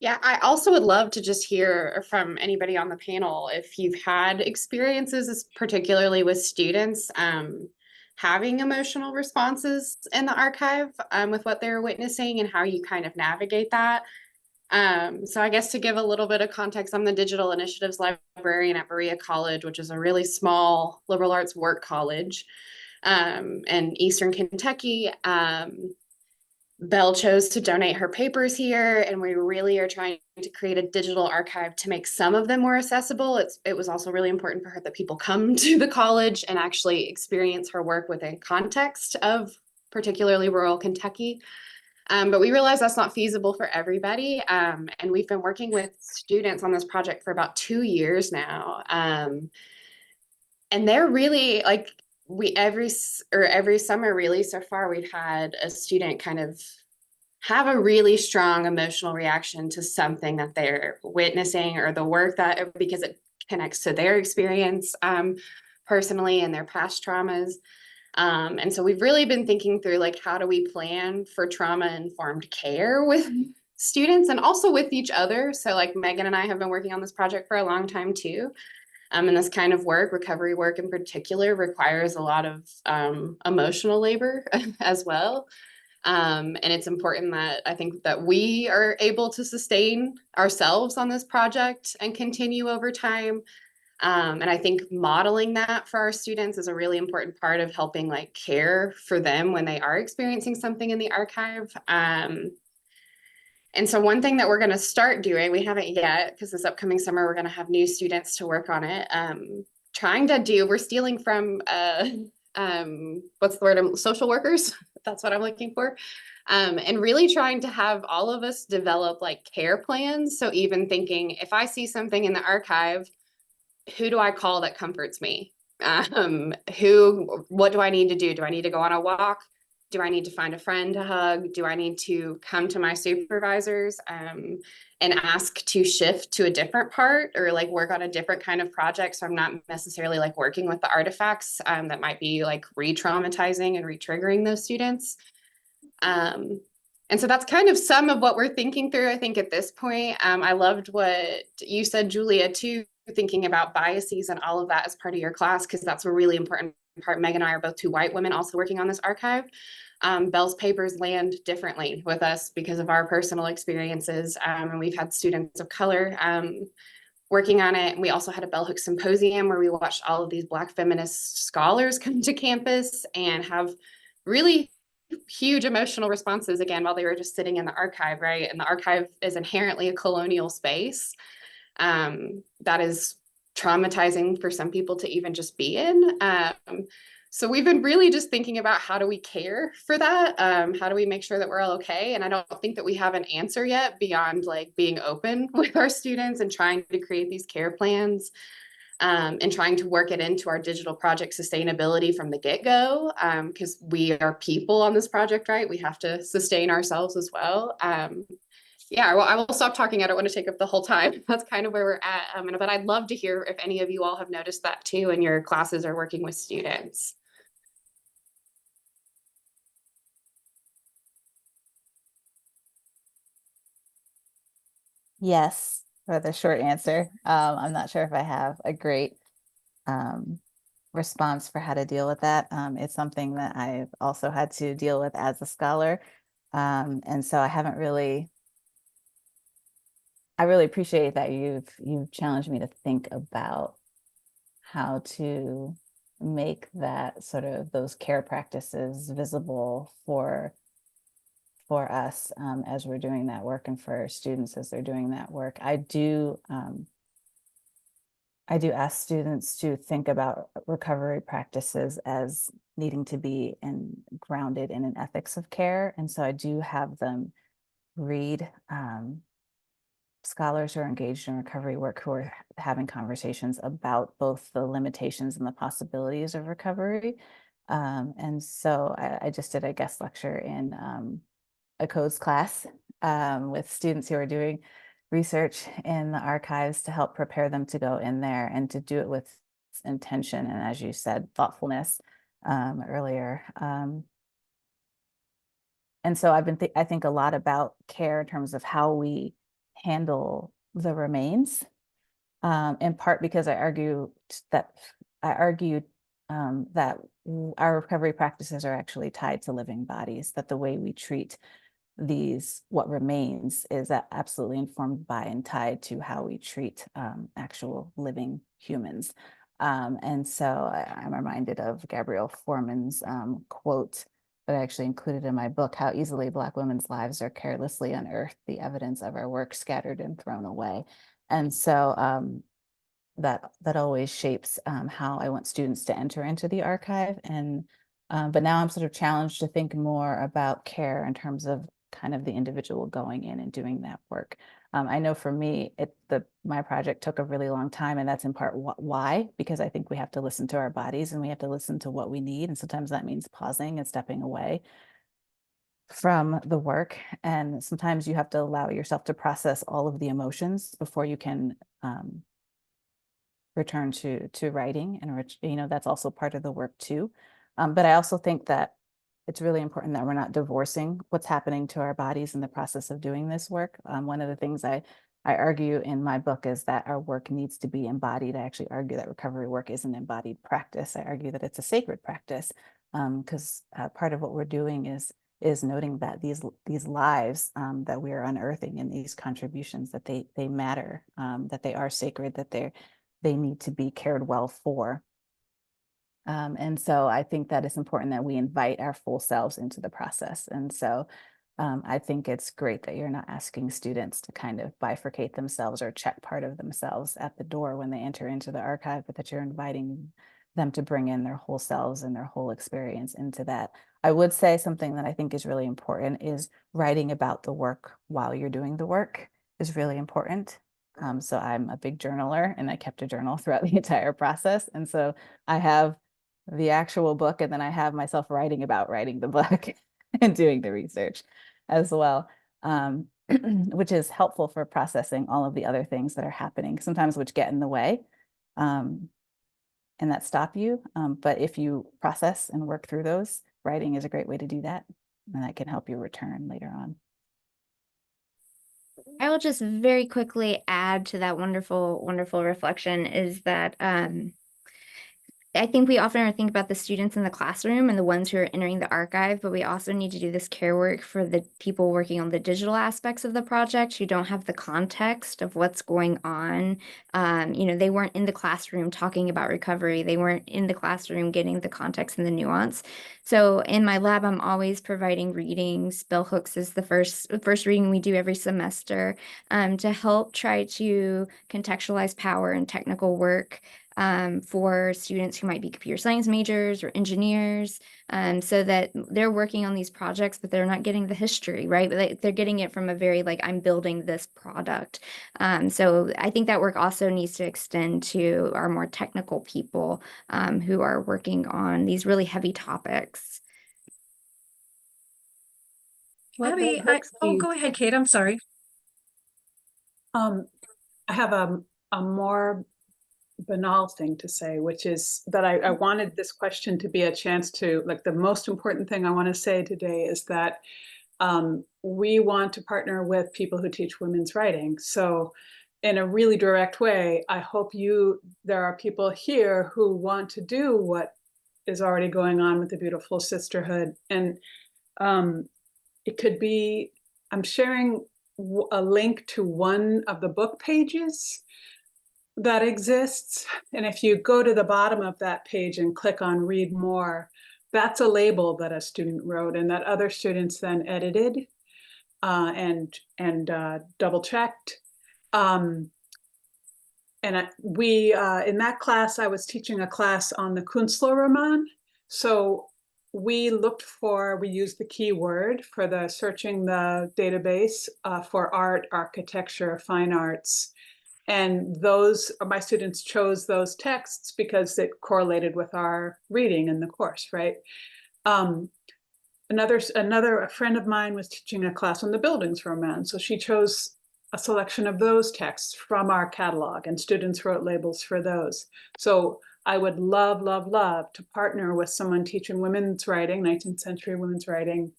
Yeah, I also would love to just hear from anybody on the panel if you've had experiences, particularly with students, having emotional responses in the archive with what they're witnessing and how you kind of navigate that. So I guess to give a little bit of context, I'm the Digital Initiatives Librarian at Berea College, which is a really small liberal arts work college in Eastern Kentucky. Belle chose to donate her papers here, and we really are trying to create a digital archive to make some of them more accessible. It was also really important for her that people come to the college and actually experience her work within context of particularly rural Kentucky. But we realize that's not feasible for everybody. And we've been working with students on this project for about 2 years now. And they're really like, every summer really so far, we've had a student kind of have a really strong emotional reaction to something that they're witnessing or the work that, because it connects to their experience personally and their past traumas. And so we've really been thinking through, like, how do we plan for trauma-informed care with students and also with each other? So like Megan and I have been working on this project for a long time too. And this kind of work, recovery work in particular, requires a lot of emotional labor as well. And it's important that I think that we are able to sustain ourselves on this project and continue over time. And I think modeling that for our students is a really important part of helping like care for them when they are experiencing something in the archive. And so one thing that we're going to start doing, we haven't yet, because this upcoming summer, we're going to have new students to work on it. We're stealing from, what's the word, social workers, that's what I'm looking for. And really trying to have all of us develop like care plans. So even thinking, if I see something in the archive, who do I call that comforts me? What do I need to do? Do I need to go on a walk? Do I need to find a friend to hug? Do I need to come to my supervisors and ask to shift to a different part or like work on a different kind of project? So I'm not necessarily like working with the artifacts that might be like re-traumatizing and re-triggering those students. And so that's kind of some of what we're thinking through, I think, at this point. I loved what you said, Julia, too, thinking about biases and all of that as part of your class, because that's a really important part. Meg and I are both 2 white women also working on this archive. Belle's papers land differently with us because of our personal experiences. And we've had students of color working on it. And we also had a Bell Hooks symposium where we watched all of these Black feminist scholars come to campus and have really huge emotional responses again while they were just sitting in the archive, right? And the archive is inherently a colonial space that is traumatizing for some people to even just be in. So we've been really just thinking about how do we care for that? How do we make sure that we're all okay? And I don't think that we have an answer yet beyond like being open with our students and trying to create these care plans and trying to work it into our digital project sustainability from the get-go, because we are people on this project, right? We have to sustain ourselves as well. Yeah, well, I will stop talking. I don't want to take up the whole time. That's kind of where we're at. But I'd love to hear if any of you all have noticed that too in your classes or working with students. Yes, for the short answer. I'm not sure if I have a great response for how to deal with that. It's something that I've also had to deal with as a scholar. And so I haven't really I really appreciate that you've challenged me to think about how to make that sort of those care practices visible for us as we're doing that work, and for students as they're doing that work. I do ask students to think about recovery practices as needing to be grounded in an ethics of care. And so I do have them read scholars who are engaged in recovery work, who are having conversations about both the limitations and the possibilities of recovery. And so I just did a guest lecture in a codes class with students who are doing research in the archives to help prepare them to go in there and to do it with intention and, as you said, thoughtfulness earlier. And so I think a lot about care in terms of how we handle the remains, in part because I argued that our recovery practices are actually tied to living bodies, that the way we treat what remains is absolutely informed by and tied to how we treat actual living humans. And so I'm reminded of Gabrielle Foreman's quote that I actually included in my book: how easily Black women's lives are carelessly unearthed, the evidence of our work scattered and thrown away. And so that always shapes how I want students to enter into the archive. And but now I'm sort of challenged to think more about care in terms of kind of the individual going in and doing that work. I know for me, my project took a really long time, and that's in part why, because I think we have to listen to our bodies and we have to listen to what we need. And sometimes that means pausing and stepping away from the work. And sometimes you have to allow yourself to process all of the emotions before you can return to writing. And that's also part of the work too. But I also think that it's really important that we're not divorcing what's happening to our bodies in the process of doing this work. One of the things I argue in my book is that our work needs to be embodied. I actually argue that recovery work is an embodied practice. I argue that it's a sacred practice, because part of what we're doing is noting that these lives that we are unearthing, and these contributions, that they matter, that they are sacred, that they need to be cared well for. And so I think that it's important that we invite our full selves into the process. And so I think it's great that you're not asking students to kind of bifurcate themselves or check part of themselves at the door when they enter into the archive, but that you're inviting them to bring in their whole selves and their whole experience into that. I would say something that I think is really important is writing about the work while you're doing the work is really important. So I'm a big journaler, and I kept a journal throughout the entire process. And so I have the actual book, and then I have myself writing about writing the book and doing the research as well, which is helpful for processing all of the other things that are happening, sometimes which get in the way and that stop you. But if you process and work through those, writing is a great way to do that, and that can help you return later on. I will just very quickly add to that wonderful, wonderful reflection is that I think we often think about the students in the classroom and the ones who are entering the archive, but we also need to do this care work for the people working on the digital aspects of the project who don't have the context of what's going on. They weren't in the classroom talking about recovery. They weren't in the classroom getting the context and the nuance. So in my lab, I'm always providing readings. Bell Hooks is the first reading we do every semester to help try to contextualize power and technical work for students who might be computer science majors or engineers, so that they're working on these projects, but they're not getting the history, right? But they're getting it from a very I'm building this product. So I think that work also needs to extend to our more technical people who are working on these really heavy topics. Abby, go ahead, Kate. I'm sorry. I have a more banal thing to say, which is that I wanted this question to be a chance to, the most important thing I want to say today is that we want to partner with people who teach women's writing. So in a really direct way, I hope there are people here who want to do what is already going on with the Beautiful Sisterhood. And it could be, I'm sharing a link to one of the book pages that exists. And if you go to the bottom of that page and click on read more, that's a label that a student wrote and that other students then edited and double checked. And we, in that class, I was teaching a class on the Künstlerroman. So we used the keyword for the searching the database for art, architecture, fine arts. And my students chose those texts because it correlated with our reading in the course, right? A friend of mine was teaching a class on the Bildungsroman. So she chose a selection of those texts from our catalog and students wrote labels for those. So I would love, love, love to partner with someone teaching women's writing, 19th century women's writing.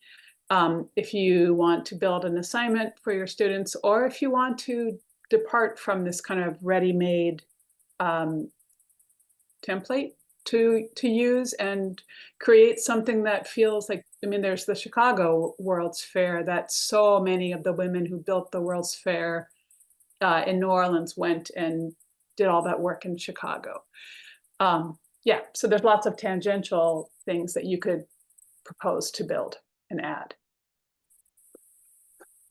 If you want to build an assignment for your students, or if you want to depart from this kind of ready-made template to use and create something that feels like, I mean, there's the Chicago World's Fair that so many of the women who built the World's Fair in New Orleans went and did all that work in Chicago. Yeah, so there's lots of tangential things that you could propose to build and add.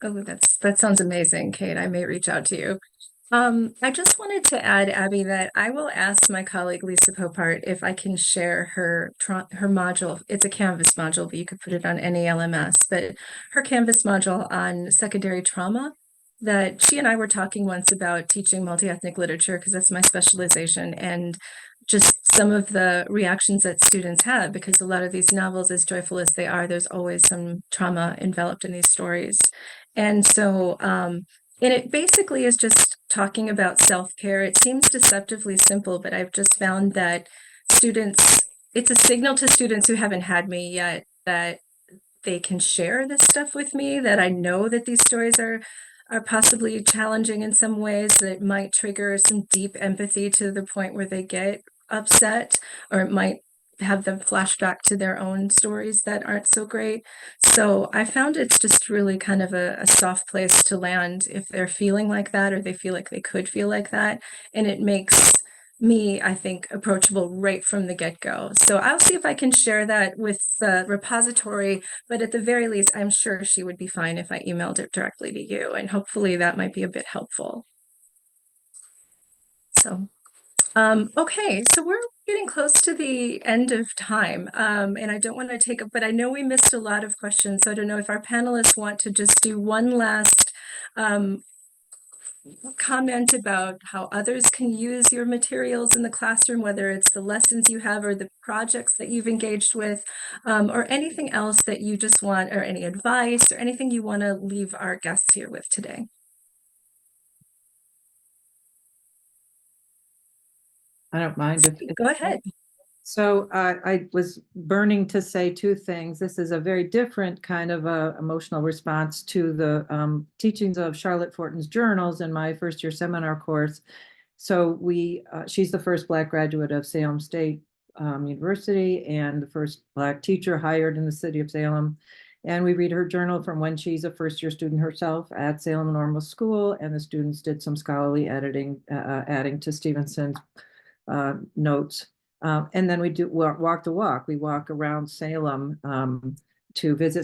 Oh, that sounds amazing, Kate. I may reach out to you. I just wanted to add, Abby, that I will ask my colleague Lisa Popart if I can share her module. It's a Canvas module, but you could put it on any LMS. But her Canvas module on secondary trauma, that she and I were talking once about teaching multi-ethnic literature, because that's my specialization, and just some of the reactions that students have, because a lot of these novels, as joyful as they are, there's always some trauma enveloped in these stories. And so, and it basically is just talking about self-care. It seems deceptively simple, but I've just found that it's a signal to students who haven't had me yet that they can share this stuff with me, that I know that these stories are possibly challenging in some ways, that might trigger some deep empathy to the point where they get upset, or it might have them flashback to their own stories that aren't so great. So I found it's just really kind of a soft place to land if they're feeling like that, or they feel like they could feel like that. And it makes me, I think, approachable right from the get-go. So I'll see if I can share that with the repository, but at the very least, I'm sure she would be fine if I emailed it directly to you, and hopefully that might be a bit helpful. So, okay, so we're getting close to the end of time, and I don't want to take up, but I know we missed a lot of questions, so I don't know if our panelists want to just do one last comment about how others can use your materials in the classroom, whether it's the lessons you have or the projects that you've engaged with, or anything else that you just want, or any advice or anything you want to leave our guests here with today. I don't mind if Go ahead. So I was burning to say two things. This is a very different kind of emotional response to the teachings of Charlotte Fortin's journals in my first year seminar course. So she's the first Black graduate of Salem State University and the first Black teacher hired in the city of Salem. And we read her journal from when she's a first year student herself at Salem Normal School, and the students did some scholarly editing, adding to Stevenson's notes. And then we do walk the walk. We walk around Salem to visit